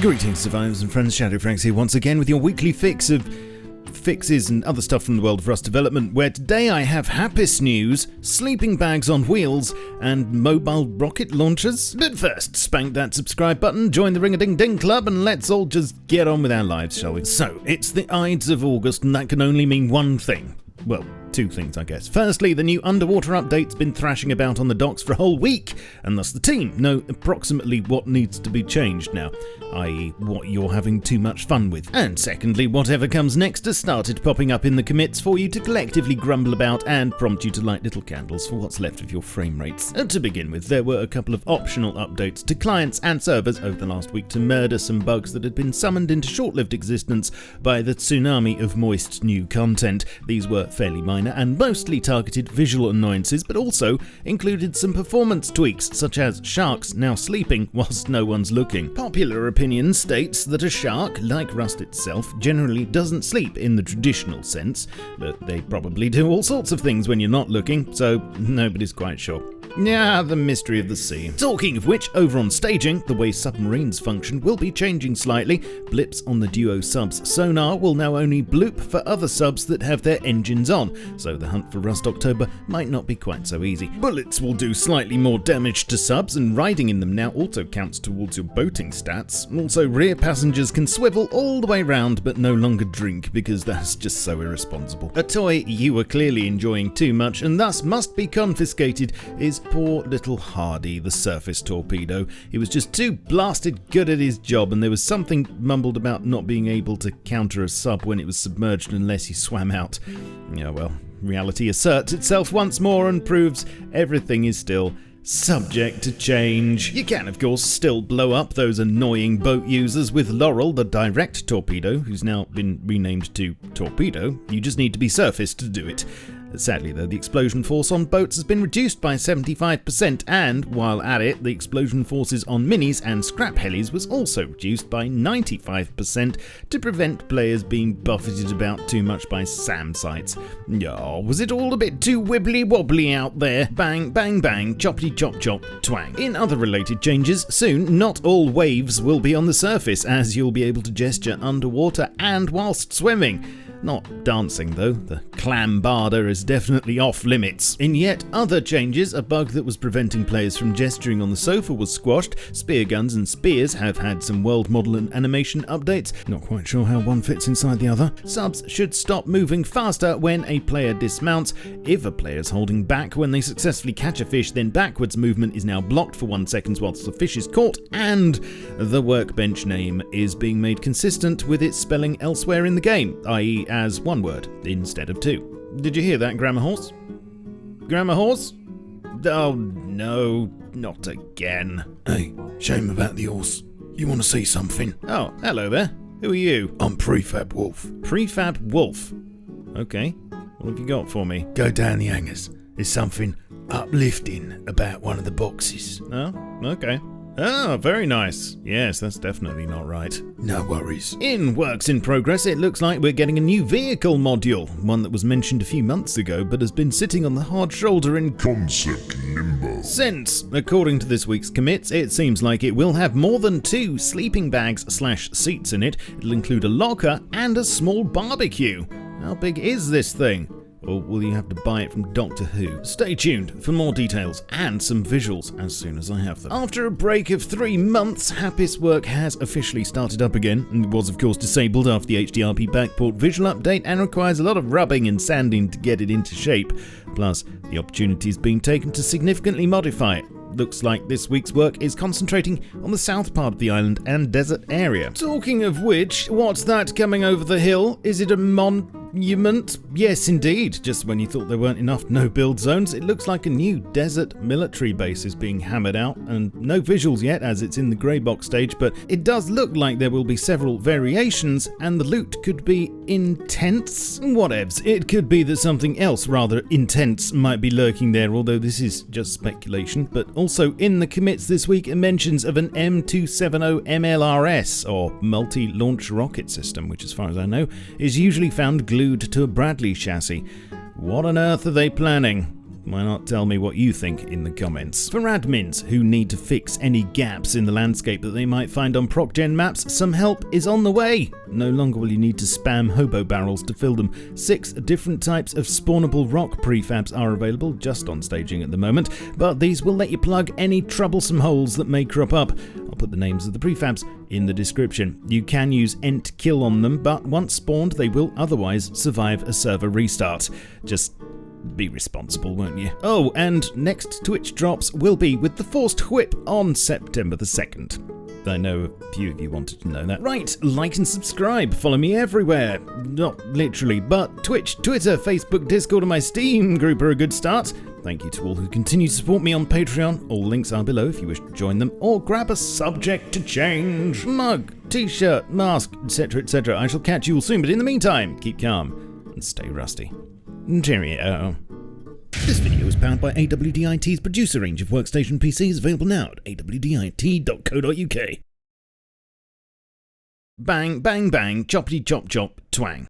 Greetings survivors and friends, SHADOWFRAX here once again with your weekly fix of fixes and other stuff from the world of Rust development, where today I have happist news, sleeping bags on wheels, and mobile rocket launchers. But first, spank that subscribe button, join the ring-a-ding-ding club, and let's all just get on with our lives, shall we? So, it's the Ides of August, and that can only mean one thing. Well, two things, I guess. Firstly, the new underwater update's been thrashing about on the docks for a whole week, and thus the team know approximately what needs to be changed now, i.e. what you're having too much fun with. And secondly, whatever comes next has started popping up in the commits for you to collectively grumble about and prompt you to light little candles for what's left of your frame rates. And to begin with, there were a couple of optional updates to clients and servers over the last week to murder some bugs that had been summoned into short-lived existence by the tsunami of moist new content. These were fairly minor and mostly targeted visual annoyances, but also included some performance tweaks, such as sharks now sleeping whilst no one's looking. Popular opinion states that a shark, like Rust itself, generally doesn't sleep in the traditional sense, but they probably do all sorts of things when you're not looking, so nobody's quite sure. Yeah, the mystery of the sea. Talking of which, over on staging, the way submarines function will be changing slightly. Blips on the Duo sub's sonar will now only bloop for other subs that have their engines on, so the hunt for Rust October might not be quite so easy. Bullets will do slightly more damage to subs, and riding in them now also counts towards your boating stats. Also, rear passengers can swivel all the way round but no longer drink, because that's just so irresponsible. A toy you were clearly enjoying too much and thus must be confiscated is poor little Hardy, the surface torpedo. He was just too blasted good at his job, and there was something mumbled about not being able to counter a sub when it was submerged unless he swam out. Yeah, well, reality asserts itself once more and proves everything is still subject to change. You can, of course, still blow up those annoying boat users with Laurel, the direct torpedo, who's now been renamed to Torpedo. You just need to be surface to do it. Sadly, though, the explosion force on boats has been reduced by 75%, and, while at it, the explosion forces on minis and scrap helis was also reduced by 95% to prevent players being buffeted about too much by SAM sites. Oh, was it all a bit too wibbly-wobbly out there? Bang, bang, bang, choppity-chop-chop, twang. In other related changes, soon, not all waves will be on the surface, as you'll be able to gesture underwater and whilst swimming. Not dancing, though. The clambarder is definitely off limits. In yet other changes, a bug that was preventing players from gesturing on the sofa was squashed. Spear guns and spears have had some world model and animation updates. Not quite sure how one fits inside the other. Subs should stop moving faster when a player dismounts. If a player is holding back when they successfully catch a fish, then backwards movement is now blocked for 1 second whilst the fish is caught, and the workbench name is being made consistent with its spelling elsewhere in the game, i.e. as one word instead of two. Did you hear that, Grammar Horse? Grammar Horse? Oh no, not again. Hey, shame about the horse. You want to see something? Oh, hello there. Who are you? I'm Prefab Wolf. Prefab Wolf. Okay, what have you got for me? Go down the hangers. There's something uplifting about one of the boxes. Oh, okay. Oh, very nice. Yes, that's definitely not right. No worries. In works in progress, it looks like we're getting a new vehicle module, one that was mentioned a few months ago but has been sitting on the hard shoulder in concept limbo since. According to this week's commits, it seems like it will have more than 2 sleeping bags/seats in it. It'll include a locker and a small barbecue. How big is this thing? Or will you have to buy it from Doctor Who? Stay tuned for more details and some visuals as soon as I have them. After a break of 3 months, Happy's work has officially started up again, and it was of course disabled after the HDRP backport visual update and requires a lot of rubbing and sanding to get it into shape. Plus, the opportunity is being taken to significantly modify it. Looks like this week's work is concentrating on the south part of the island and desert area. Talking of which, what's that coming over the hill? Is it a monument? Yes, indeed. Just when you thought there weren't enough no-build zones, it looks like a new desert military base is being hammered out, and no visuals yet as it's in the grey box stage, but it does look like there will be several variations, and the loot could be intense? Whatevs, it could be that something else rather intense might be lurking there, although this is just speculation, but also in the commits this week, mentions of an M270 MLRS, or multi-launch rocket system, which as far as I know, is usually found glued to a Bradley chassis. What on earth are they planning? Why not tell me what you think in the comments? For admins who need to fix any gaps in the landscape that they might find on ProcGen maps, some help is on the way. No longer will you need to spam hobo barrels to fill them. 6 different types of spawnable rock prefabs are available, just on staging at the moment, but these will let you plug any troublesome holes that may crop up. I'll put the names of the prefabs in the description. You can use ent kill on them, but once spawned they will otherwise survive a server restart. Just be responsible, won't you? Oh, and next Twitch drops will be with the Forced Whip on September the 2nd. I know a few of you wanted to know that. Right, like and subscribe. Follow me everywhere. Not literally, but Twitch, Twitter, Facebook, Discord, and my Steam group are a good start. Thank you to all who continue to support me on Patreon. All links are below if you wish to join them, or grab a subject to change, mug, t-shirt, mask, etc, etc. I shall catch you all soon, but in the meantime, keep calm and stay rusty. Cheerio. This video is powered by AWDIT's producer range of workstation PCs, available now at awdit.co.uk. Bang, bang, bang, choppity chop chop, twang.